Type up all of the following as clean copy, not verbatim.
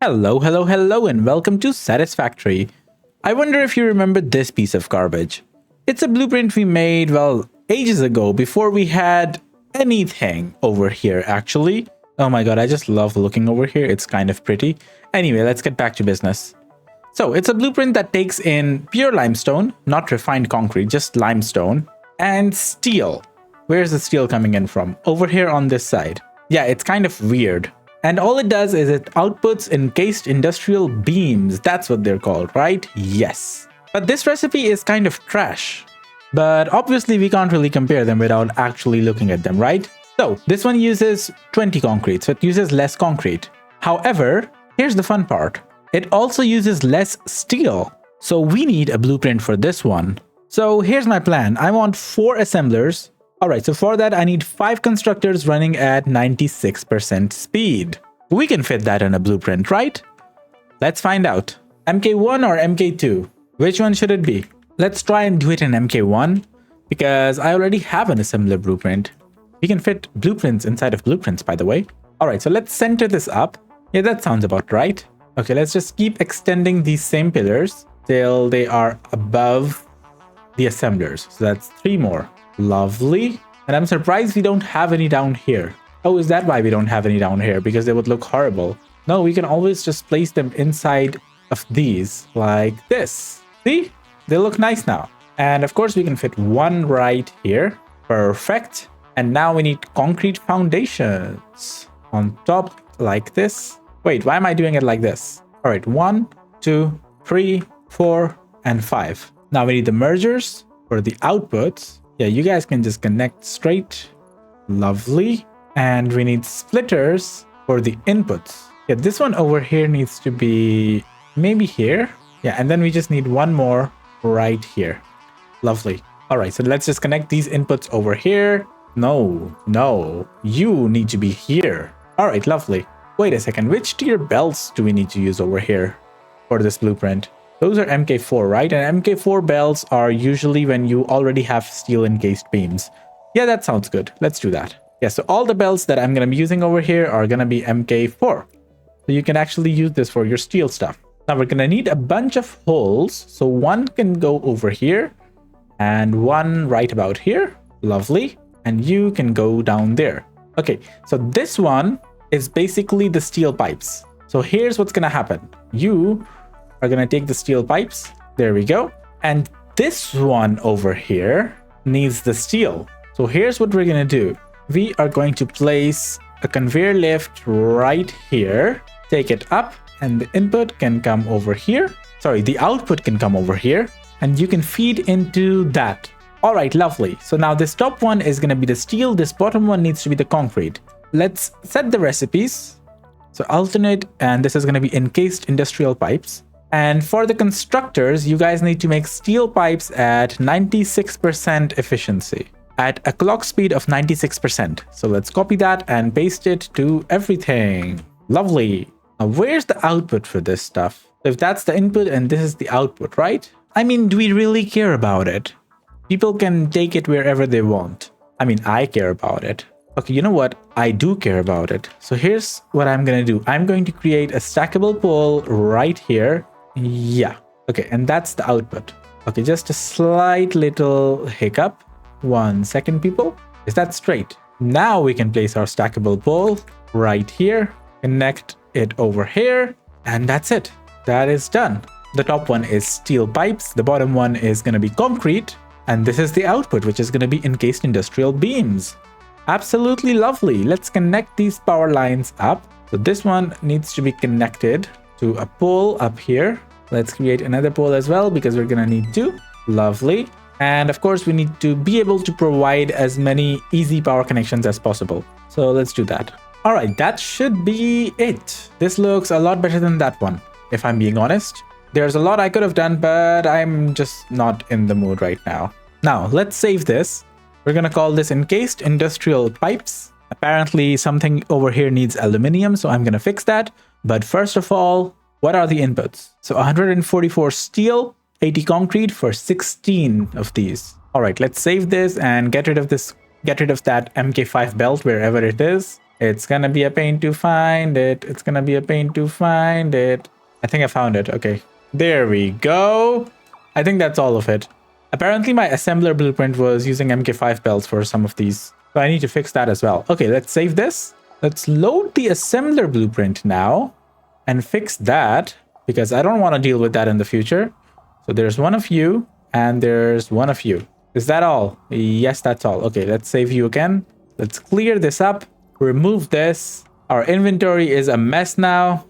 Hello, and welcome to Satisfactory. I wonder if you remember this piece of garbage. It's a blueprint we made, well, ages ago, before we had anything over here, actually. Oh my god, I just love looking over here. It's kind of pretty. Anyway, let's get back to business. So, it's a blueprint that takes in pure limestone, not refined concrete, just limestone, and steel. Where's the steel coming in from? Over here on this side. Yeah, it's kind of weird. And all it does is it outputs encased industrial beams. That's what they're called, right? Yes. But this recipe is kind of trash. But obviously we can't really compare them without actually looking at them, right? So this one uses 20 concrete, so it uses less concrete. However, here's the fun part. It also uses less steel. So we need a blueprint for this one. So here's my plan. I want 4 assemblers. Alright, so for that I need 5 constructors running at 96% speed. We can fit that in a blueprint, right? Let's find out. MK1 or MK2? Which one should it be? Let's try and do it in MK1 because I already have an assembler blueprint. We can fit blueprints inside of blueprints, by the way. Alright, so let's center this up. Yeah, that sounds about right. Okay, let's just keep extending these same pillars till they are above the assemblers. So that's 3 more. Lovely. And I'm surprised we don't have any down here. Oh, is that why we don't have any down here? Because they would look horrible. No, we can always just place them inside of these like this. See? They look nice now. And of course we can fit one right here. Perfect. And now we need concrete foundations on top like this. Wait, why am I doing it like this? All right, 1, 2, 3, 4, and 5. Now we need the mergers for the outputs. Yeah, you guys can just connect straight. Lovely. And we need splitters for the inputs. Yeah, this one over here needs to be maybe here. Yeah, and then we just need one more right here. Lovely. All right, so let's just connect these inputs over here. No, you need to be here. All right, lovely. Wait a second, which tier belts do we need to use over here for this blueprint? Those are MK4, right? And MK4 belts are usually when you already have steel encased beams. Yeah, that sounds good. Let's do that. Yeah, so all the belts that I'm going to be using over here are going to be MK4. So you can actually use this for your steel stuff. Now we're going to need a bunch of holes. So one can go over here and one right about here. Lovely. And you can go down there. Okay, so this one is basically the steel pipes. So here's what's going to happen. You are going to take the steel pipes. There we go. And this one over here needs the steel. So here's what we're going to do. We are going to place a conveyor lift right here. Take it up and the input can come over here. Sorry, the output can come over here and you can feed into that. All right, lovely. So now this top one is going to be the steel. This bottom one needs to be the concrete. Let's set the recipes. So alternate, and this is going to be encased industrial pipes. And for the constructors, you guys need to make steel pipes at 96% efficiency at a clock speed of 96%. So let's copy that and paste it to everything. Lovely. Now, where's the output for this stuff? If that's the input and this is the output, right? I mean, do we really care about it? People can take it wherever they want. I mean, I care about it. Okay, you know what? I do care about it. So here's what I'm going to do. I'm going to create a stackable pole right here. Yeah. Okay, and that's the output. Okay, just a slight little hiccup. 1 second, people. Is that straight? Now we can place our stackable pole right here. Connect it over here. And that's it. That is done. The top one is steel pipes. The bottom one is going to be concrete. And this is the output, which is going to be encased industrial beams. Absolutely lovely. Let's connect these power lines up. So this one needs to be connected to a pole up here. Let's create another pole as well because we're going to need 2. Lovely. And of course, we need to be able to provide as many easy power connections as possible. So let's do that. All right, that should be it. This looks a lot better than that one, if I'm being honest. There's a lot I could have done, but I'm just not in the mood right now. Now, let's save this. We're going to call this Encased Industrial Pipes. Apparently, something over here needs aluminum, so I'm going to fix that. But first of all, what are the inputs? So 144 steel, 80 concrete for 16 of these. All right, let's save this and get rid of that MK5 belt wherever it is. It's gonna be a pain to find it. It's gonna be a pain to find it. I think I found it. Okay. There we go. I think that's all of it. Apparently my assembler blueprint was using MK5 belts for some of these. So I need to fix that as well. Okay, let's save this. Let's load the assembler blueprint now and fix that because I don't want to deal with that in the future. So there's one of you and there's one of you. Is that all? Yes, that's all. Okay, let's save you again. Let's clear this up. Remove this. Our inventory is a mess now.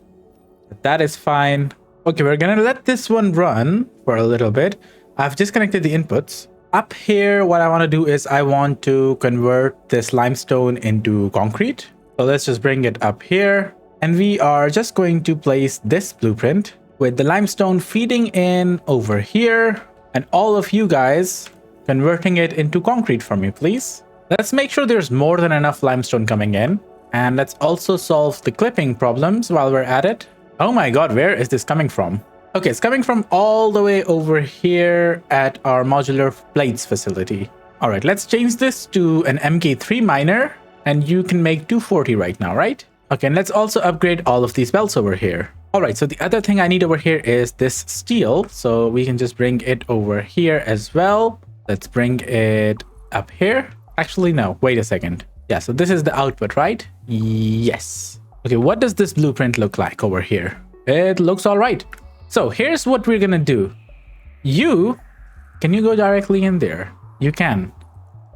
But that is fine. Okay, we're gonna let this one run for a little bit. I've disconnected the inputs. Up here, what I want to do is I want to convert this limestone into concrete. So let's just bring it up here. And we are just going to place this blueprint with the limestone feeding in over here. And all of you guys converting it into concrete for me, please. Let's make sure there's more than enough limestone coming in. And let's also solve the clipping problems while we're at it. Oh my god, where is this coming from? Okay, it's coming from all the way over here at our modular plates facility. All right, let's change this to an MK3 miner. And you can make 240 right now, right? Okay, and let's also upgrade all of these belts over here. All right, so the other thing I need over here is this steel. So we can just bring it over here as well. Let's bring it up here. Actually, no, wait a second. Yeah, so this is the output, right? Yes. Okay, what does this blueprint look like over here? It looks all right. So here's what we're gonna do. Can you go directly in there? You can.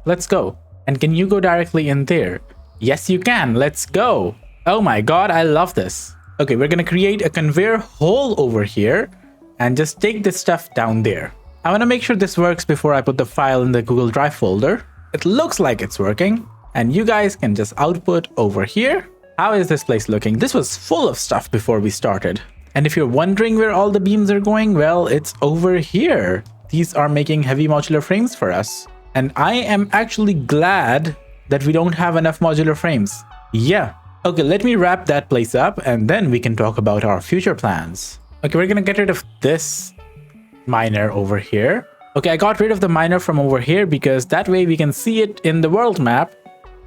Let's go. And can you go directly in there? Yes, you can. Let's go. Oh my god, I love this. Okay, we're gonna create a conveyor hole over here and just take this stuff down there. I wanna make sure this works before I put the file in the Google Drive folder. It looks like it's working. And you guys can just output over here. How is this place looking? This was full of stuff before we started. And if you're wondering where all the beams are going, well, it's over here. These are making heavy modular frames for us. And I am actually glad that we don't have enough modular frames. Yeah. Okay, let me wrap that place up and then we can talk about our future plans. Okay, we're gonna get rid of this miner over here. Okay, I got rid of the miner from over here because that way we can see it in the world map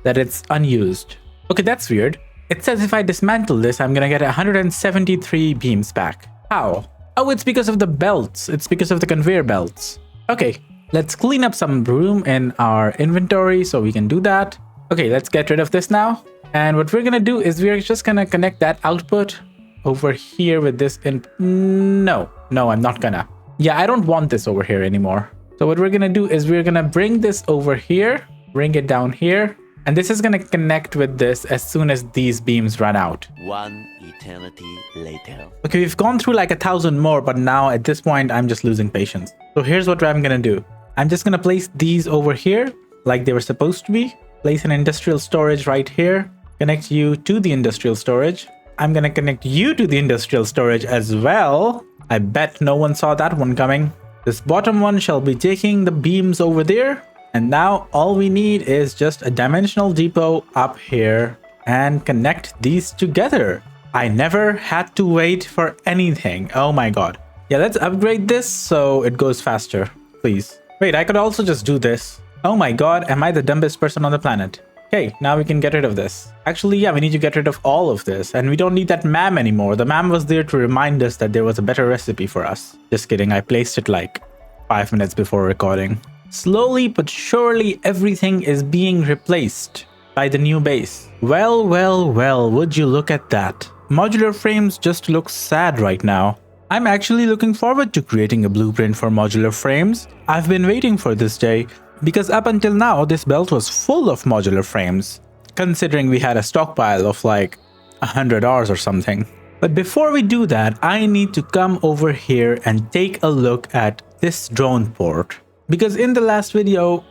that it's unused. Okay, that's weird. It says if I dismantle this, I'm gonna get 173 beams back. How? Oh, it's because of the belts. It's because of the conveyor belts. Okay, let's clean up some room in our inventory so we can do that. Okay, let's get rid of this now. And what we're gonna do is we're just gonna connect that output over here with this in... No, I'm not gonna. Yeah, I don't want this over here anymore. So what we're gonna do is we're gonna bring this over here, bring it down here. And this is going to connect with this as soon as these beams run out. One eternity later. Okay, we've gone through like 1,000 more, but now at this point, I'm just losing patience. So here's what I'm going to do. I'm just going to place these over here like they were supposed to be. Place an industrial storage right here. Connect you to the industrial storage. I'm going to connect you to the industrial storage as well. I bet no one saw that one coming. This bottom one shall be taking the beams over there. And now all we need is just a dimensional depot up here and connect these together. I never had to wait for anything. Oh my god. Yeah, let's upgrade this so it goes faster, please. Wait, I could also just do this. Oh my god, am I the dumbest person on the planet? Okay, now we can get rid of this. Actually, yeah, we need to get rid of all of this. And we don't need that MAM anymore. The MAM was there to remind us that there was a better recipe for us. Just kidding, I placed it like 5 minutes before recording. Slowly but surely everything is being replaced by the new base. Well, would you look at that. Modular frames just look sad right now. I'm actually looking forward to creating a blueprint for modular frames. I've been waiting for this day because up until now this belt was full of modular frames, considering we had a stockpile of like 100 hours or something. But before we do that, I need to come over here and take a look at this drone port. Because in the last video,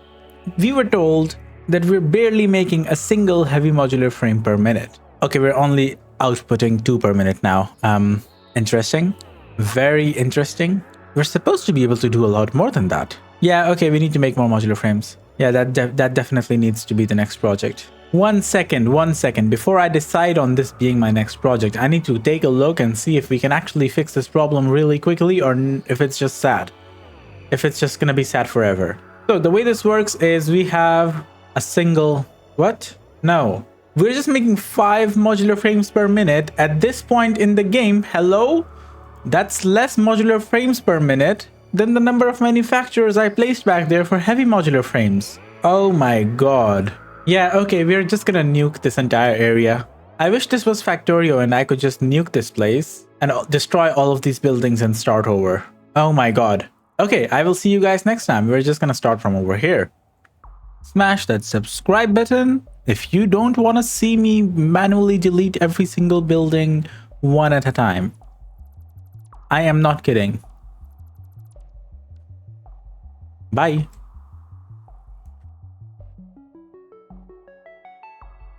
we were told that we're barely making a single heavy modular frame per minute. Okay, we're only outputting 2 per minute now. Interesting. Very interesting. We're supposed to be able to do a lot more than that. Yeah, okay, we need to make more modular frames. Yeah, that definitely needs to be the next project. One second. Before I decide on this being my next project, I need to take a look and see if we can actually fix this problem really quickly or if it's just sad. If it's just gonna be sad forever. So the way this works is we have a single... What? No. We're just making 5 modular frames per minute at this point in the game. Hello? That's less modular frames per minute than the number of manufacturers I placed back there for heavy modular frames. Oh my god. Yeah, okay, we're just gonna nuke this entire area. I wish this was Factorio and I could just nuke this place and destroy all of these buildings and start over. Oh my god. Okay, I will see you guys next time. We're just gonna start from over here. Smash that subscribe button if you don't want to see me manually delete every single building one at a time. I am not kidding. Bye.